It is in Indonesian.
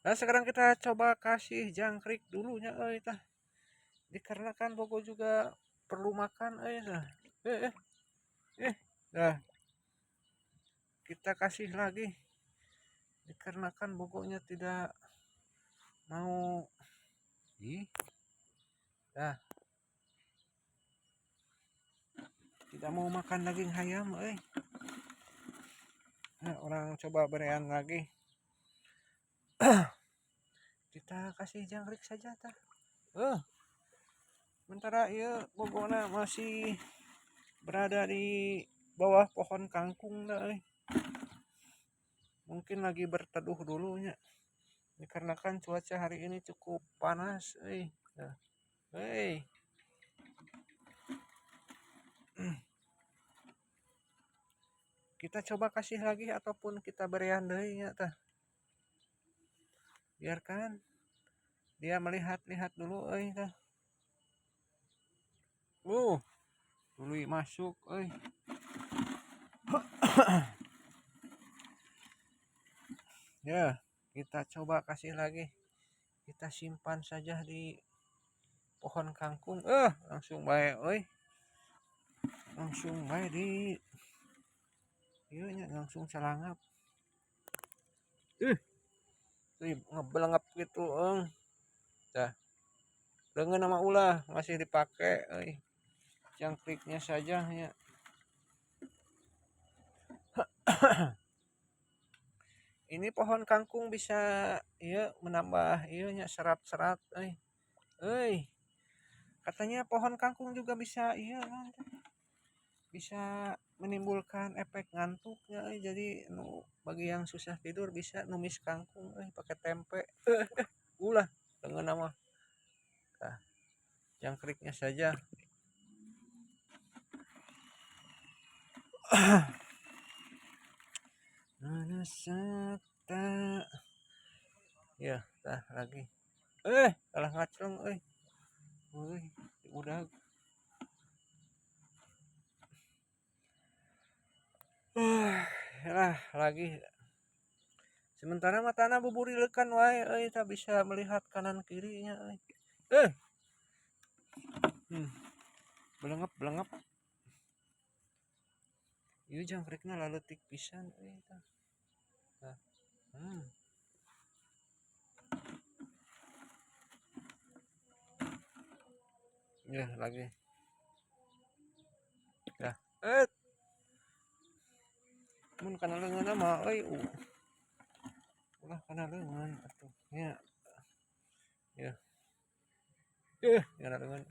Nah, sekarang kita coba kasih jangkrik dulunya tah. Dikarenakan Bogo juga perlu makan tah. Eh eh eh. Nah, kita kasih lagi dikarenakan Bogonya tidak mau nah, tidak mau makan daging ayam Nah, orang coba berian lagi. Kita kasih jangkrik saja tah. Sementara ya Bogona masih berada di bawah pohon kangkung dah mungkin lagi berteduh dulunya dikarenakan cuaca hari ini cukup panas nah, kita coba kasih lagi ataupun kita berian deui nya tah. Biarkan dia melihat-lihat dulu tah. Dulu masuk ya, kita coba kasih lagi. Kita simpan saja di pohon kangkung. Langsung baik langsung baik di iya langsung celangap. Ngebelengap gitu dah. Dengan nama ulah masih dipakai jangkriknya saja ya. Ini pohon kangkung bisa iya menambah iya serat-serat katanya pohon kangkung juga bisa iya bisa menimbulkan efek ngantuknya jadi bagi yang susah tidur bisa numis kangkung pakai tempe ulah dengan nama jangkriknya saja. Mana sakta ya tah lagi kalah ngacrong udah lah lagi sementara matana buburilekan wae tak bisa melihat kanan kirinya belengap belengap ieu jangkrikna laletik pisan tah. Ya lagi ya mun kana leungeunna mah ulah kana leungeun atuh nya ya kana leungeun